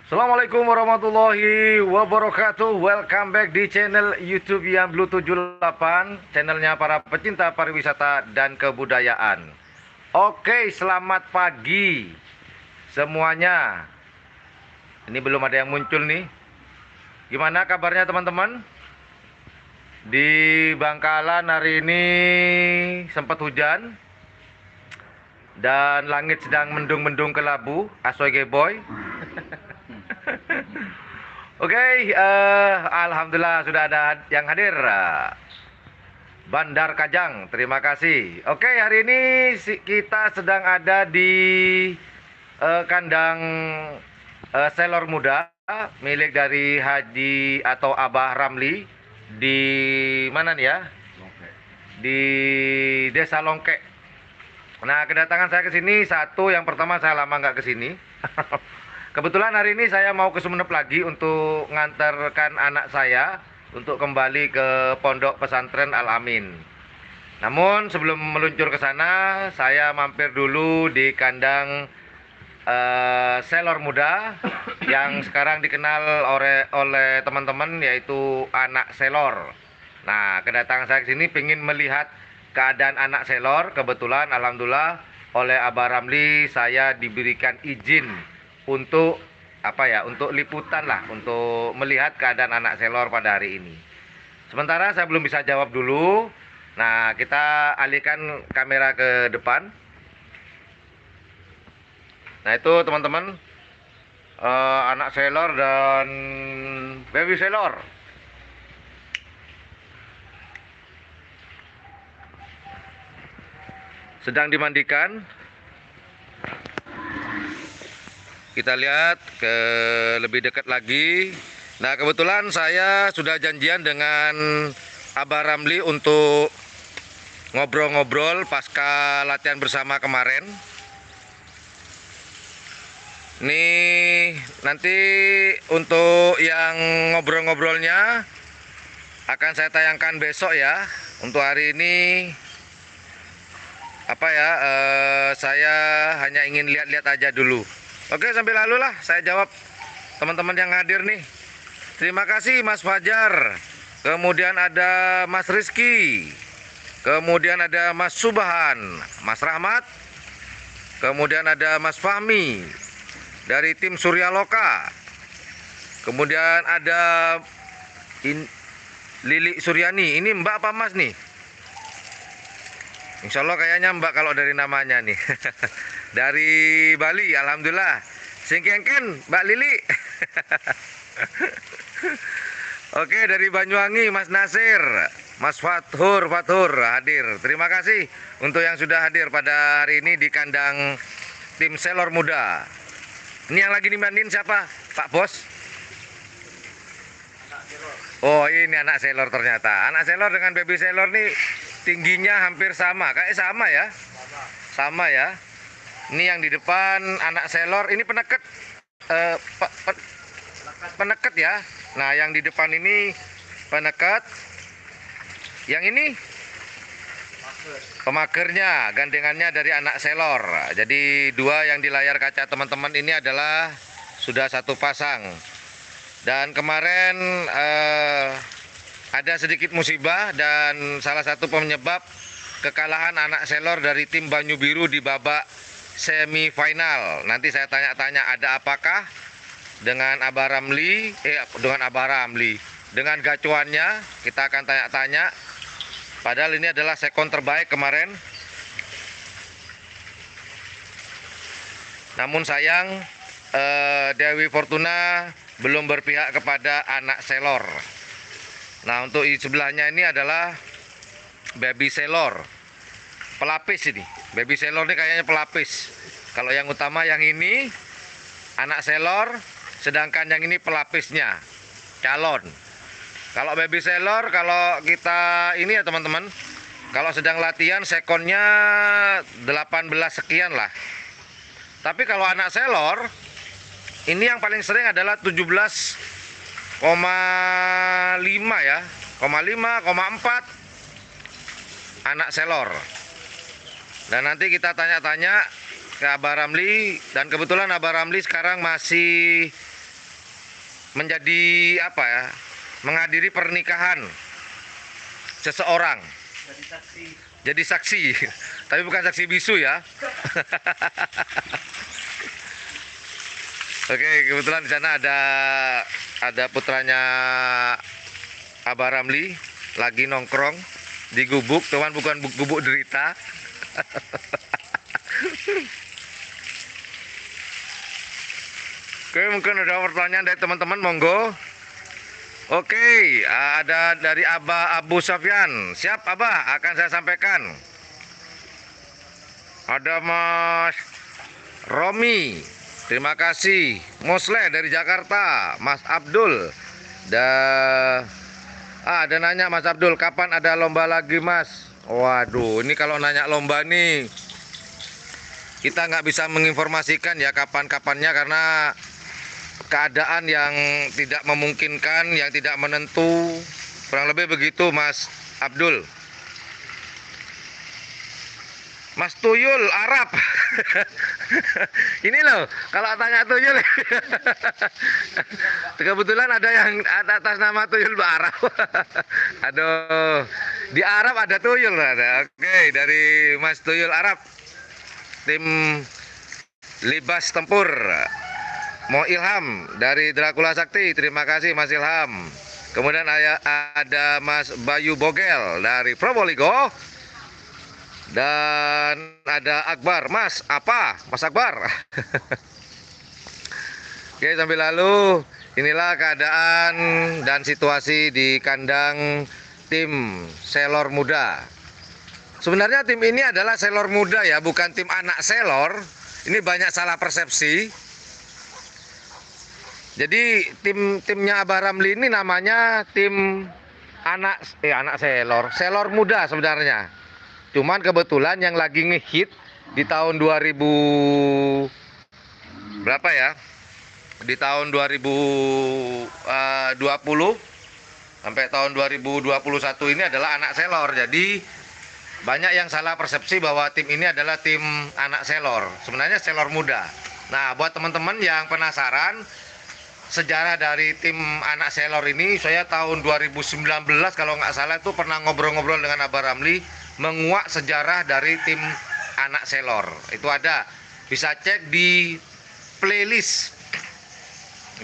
Assalamualaikum warahmatullahi wabarakatuh. Welcome back di channel YouTube yang Blue 78, channelnya para pecinta pariwisata dan kebudayaan. Oke, selamat pagi semuanya. Ini belum ada yang muncul nih. Gimana kabarnya teman-teman? Di Bangkalan hari ini sempat hujan dan langit sedang mendung-mendung kelabu. Asoy boy. Oke, alhamdulillah sudah ada yang hadir. Bandar Kajang, terima kasih. Oke, hari ini kita sedang ada di kandang selor muda milik dari Haji atau Abah Ramli di mana nih ya? Di Desa Longkek. Nah, kedatangan saya ke sini satu, yang pertama saya lama nggak ke sini. Kebetulan hari ini saya mau ke Sumeneb lagi untuk ngantarkan anak saya untuk kembali ke Pondok Pesantren Al Amin. Namun sebelum meluncur ke sana, saya mampir dulu di kandang selor muda yang sekarang dikenal oleh teman-teman yaitu anak selor. Nah, kedatangan saya ke sini ingin melihat keadaan anak selor. Kebetulan alhamdulillah oleh Abah Ramli saya diberikan izin untuk untuk liputan lah, untuk melihat keadaan anak selor pada hari ini. Sementara saya belum bisa jawab dulu. Nah, kita alihkan kamera ke depan. Nah, itu teman-teman, anak selor dan baby selor sedang dimandikan. Kita lihat ke lebih dekat lagi. Nah, kebetulan saya sudah janjian dengan Abah Ramli untuk ngobrol-ngobrol pasca latihan bersama kemarin. Nih, nanti untuk yang ngobrol-ngobrolnya akan saya tayangkan besok ya. Untuk hari ini saya hanya ingin lihat-lihat aja dulu. Oke, sambil lalu lah saya jawab teman-teman yang hadir nih. Terima kasih Mas Fajar. Kemudian ada Mas Rizky. Kemudian ada Mas Subahan, Mas Rahmat. Kemudian ada Mas Fahmi dari tim Surya Loka. Kemudian ada Lili Suryani. Ini Mbak apa Mas nih? Insya Allah kayaknya Mbak kalau dari namanya nih. Dari Bali, alhamdulillah. Singkengken, Mbak Lili. Oke, dari Banyuwangi, Mas Nasir, Mas Fathur hadir. Terima kasih untuk yang sudah hadir pada hari ini di kandang tim selor muda. Ini yang lagi dimandiin siapa? Pak Bos? Oh, ini anak selor ternyata. Anak selor dengan baby selor nih tingginya hampir sama. Kayak sama ya? Sama ya. Ini yang di depan anak selor, ini peneket. Peneket ya. Nah, yang di depan ini peneket. Yang ini pemagernya, gandengannya dari anak selor. Jadi dua yang di layar kaca teman-teman ini adalah sudah satu pasang. Dan kemarin ada sedikit musibah dan salah satu penyebab kekalahan anak selor dari tim Banyu Biru di babak semifinal. Nanti saya tanya-tanya ada apakah dengan Abah Ramli, dengan gacuannya kita akan tanya-tanya. Padahal ini adalah sekon terbaik kemarin. Namun sayang Dewi Fortuna belum berpihak kepada anak selor. Nah, untuk di sebelahnya ini adalah baby selor. Pelapis ini. Baby selor ini kayaknya pelapis. Kalau yang utama yang ini anak selor, sedangkan yang ini pelapisnya. Calon. Kalau baby selor, kalau kita ini ya teman-teman, kalau sedang latihan sekonnya 18 sekian lah. Tapi kalau anak selor, ini yang paling sering adalah 17,5 ya, 0,5,4 anak selor. Dan nanti kita tanya-tanya ke Abah Ramli, dan kebetulan Abah Ramli sekarang masih menjadi apa ya? Menghadiri pernikahan seseorang. Jadi saksi. Tapi bukan saksi bisu ya. Oke, kebetulan di sana ada putranya Abah Ramli lagi nongkrong di gubuk, cuman bukan gubuk derita. Oke, mungkin ada pertanyaan dari teman-teman, monggo. Oke, ada dari Abah Abu Sofyan. Siap Abah, akan saya sampaikan. Ada Mas Romi, terima kasih. Mosle dari Jakarta, Mas Abdul. Ada nanya Mas Abdul, kapan ada lomba lagi Mas? Waduh, ini kalau nanya lomba nih, kita nggak bisa menginformasikan ya kapan-kapannya karena keadaan yang tidak memungkinkan, yang tidak menentu. Kurang lebih begitu Mas Abdul. Mas Tuyul Arab. Ini loh, kalau tanya Tuyul. Kebetulan ada yang atas nama Tuyul Arab. Aduh, di Arab ada Tuyul ada. Oke, dari Mas Tuyul Arab. Tim Libas Tempur. Mo Ilham dari Dracula Sakti. Terima kasih Mas Ilham. Kemudian ada Mas Bayu Bogel dari Probolinggo. Dan ada Akbar, Mas, apa? Mas Akbar. Oke, sambil lalu inilah keadaan dan situasi di kandang tim selor muda. Sebenarnya tim ini adalah selor muda ya, bukan tim anak selor. Ini banyak salah persepsi. Jadi timnya Abah Ramli ini namanya tim anak selor muda sebenarnya. Cuman kebetulan yang lagi ngehit di tahun 2000 berapa ya? Di tahun 2020 sampai tahun 2021 ini adalah anak selor. Jadi banyak yang salah persepsi bahwa tim ini adalah tim anak selor. Sebenarnya selor muda. Nah, buat teman-teman yang penasaran sejarah dari tim anak selor ini, saya tahun 2019 kalau nggak salah itu pernah ngobrol-ngobrol dengan Abah Ramli menguak sejarah dari tim anak selor. Itu ada, bisa cek di playlist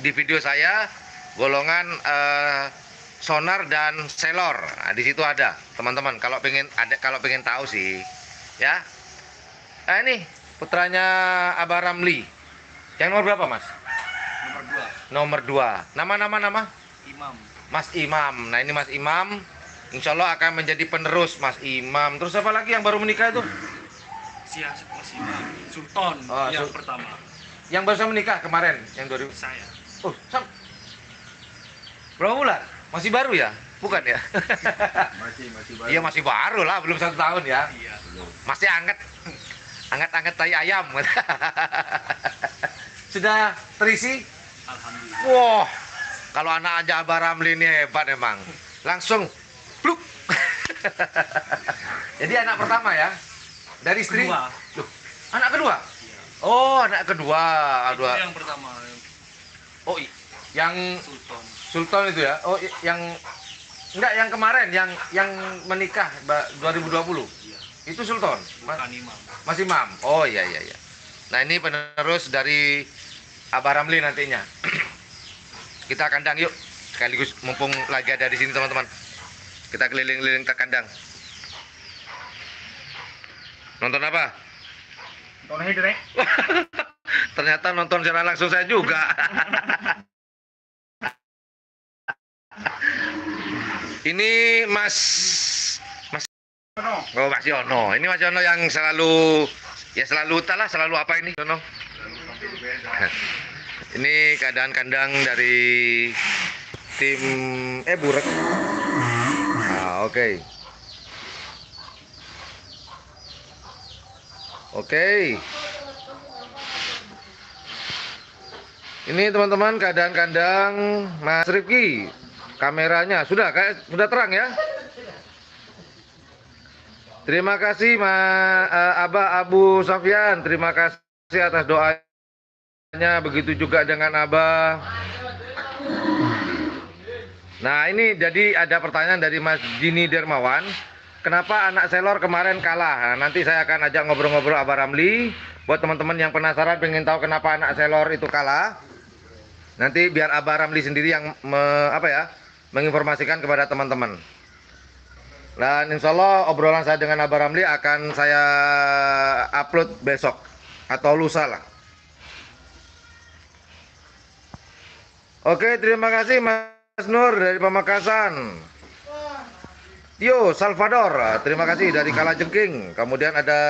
di video saya golongan sonar dan selor. Nah, di situ ada teman-teman kalau pengen tahu sih ya. Nah, ini putranya Abah Ramli yang nomor berapa Mas? Nomor 2. Nama Imam. Mas Imam. Nah, ini Mas Imam insya Allah akan menjadi penerus Mas Imam. Terus apa lagi yang baru menikah itu? Mas Imam Sultan yang pertama. Yang baru menikah kemarin, yang 2000. Saya. Oh, berapa bulan? Masih baru ya? Bukan ya? Masih baru. Iya masih baru lah, belum 1 tahun ya. Iya. Masih anget tai ayam. Sudah terisi? Alhamdulillah. Wah, kalau anak aja Abah Ramli ini hebat emang. Langsung pluk. Jadi anak pertama ya? Dari istri? Kedua. Loh, anak kedua? Iya. Oh, anak kedua. Itu yang pertama. Oh, yang Sultan itu ya? Oh, yang enggak, yang kemarin yang menikah 2020. Iya. Itu Sultan. Bukan Imam. Mas Imam. Oh iya. Nah, ini penerus dari Abah Ramli nantinya. Kita kandang yuk. Sekaligus mumpung lagi ada di sini teman-teman. Kita keliling-keliling ke kandang. Nonton apa? Nonton Hidrek. Ternyata nonton secara langsung saya juga. Ini Mas Oh, Mas Yono. Ini Mas Yono yang selalu selalu apa ini Yono? Ini keadaan kandang dari tim Burek. Nah, oke. Ini teman-teman keadaan kandang Mas Rifki. Kameranya sudah terang ya. Terima kasih Abah Abu Sofyan. Terima kasih atas doanya. Begitu juga dengan Abah Nah, ini jadi ada pertanyaan dari Mas Jini Dermawan. Kenapa anak Selor kemarin kalah? Nah, nanti saya akan ajak ngobrol-ngobrol Abah Ramli. Buat teman-teman yang penasaran pengen tahu kenapa anak Selor itu kalah, nanti biar Abah Ramli sendiri yang menginformasikan kepada teman-teman. Dan insya Allah obrolan saya dengan Abah Ramli akan saya upload besok atau lusa lah. Oke, terima kasih Mas Nur dari Pamekasan. Yo, Salvador, terima kasih dari Kalajengking. Kemudian ada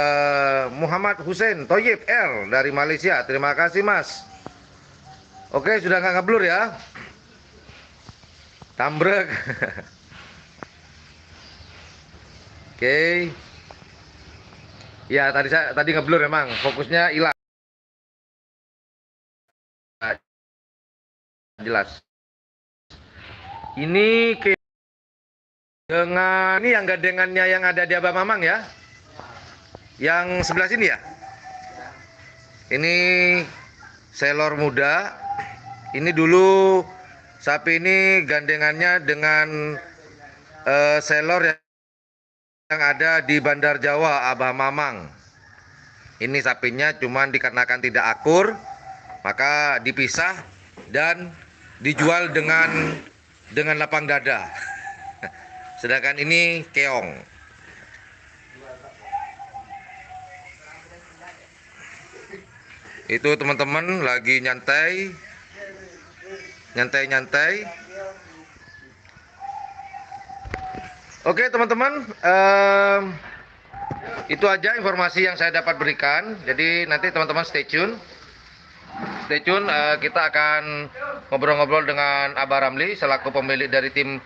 Muhammad Hussein Toyib R dari Malaysia. Terima kasih Mas. Oke, sudah nggak ngeblur ya? Tambrek. Oke. Ya, tadi ngeblur emang. Fokusnya hilang. Jelas. Ini dengan ini yang gandengannya yang ada di Abah Mamang ya. Yang sebelah sini ya. Ini Selor muda. Ini dulu sapi ini gandengannya dengan Selor yang ada di Bandar Jawa Abah Mamang. Ini sapinya cuman dikarenakan tidak akur, maka dipisah dan dijual dengan lapang dada. Sedangkan ini keong. Itu teman-teman lagi nyantai. Oke teman-teman, itu aja informasi yang saya dapat berikan. Jadi nanti teman-teman stay tune. Kita akan ngobrol-ngobrol dengan Abah Ramli selaku pemilik dari tim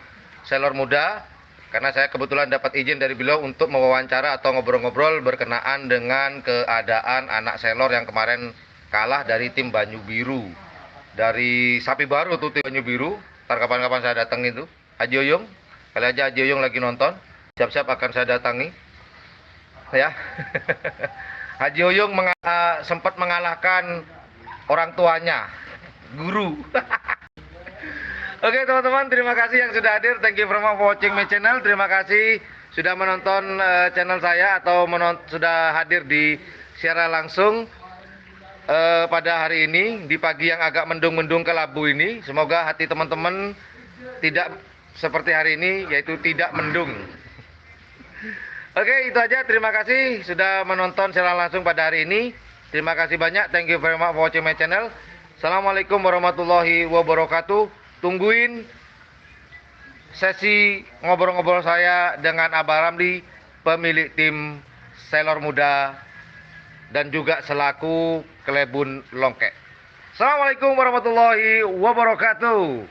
Selor Muda. Karena saya kebetulan dapat izin dari beliau untuk mewawancara atau ngobrol-ngobrol berkenaan dengan keadaan anak Selor yang kemarin kalah dari tim Banyu Biru. Dari sapi baru tuh tim Banyu Biru. Ntar kapan-kapan saya datang itu. Haji Oyong, kali aja Haji Oyong lagi nonton. Siap-siap akan saya datangi. Ya. Haji Oyong sempat mengalahkan orang tuanya, guru. Oke teman-teman, terima kasih yang sudah hadir. Thank you very much for watching my channel. Terima kasih sudah menonton channel saya atau sudah hadir di siaran langsung pada hari ini di pagi yang agak mendung-mendung kelabu ini. Semoga hati teman-teman tidak seperti hari ini, yaitu tidak mendung. Oke, itu aja. Terima kasih sudah menonton siaran langsung pada hari ini. Terima kasih banyak. Thank you very much for watching my channel. Assalamualaikum warahmatullahi wabarakatuh. Tungguin sesi ngobrol-ngobrol saya dengan Abah Ramli, pemilik tim Selor Muda dan juga selaku Kelebun Longkek. Assalamualaikum warahmatullahi wabarakatuh.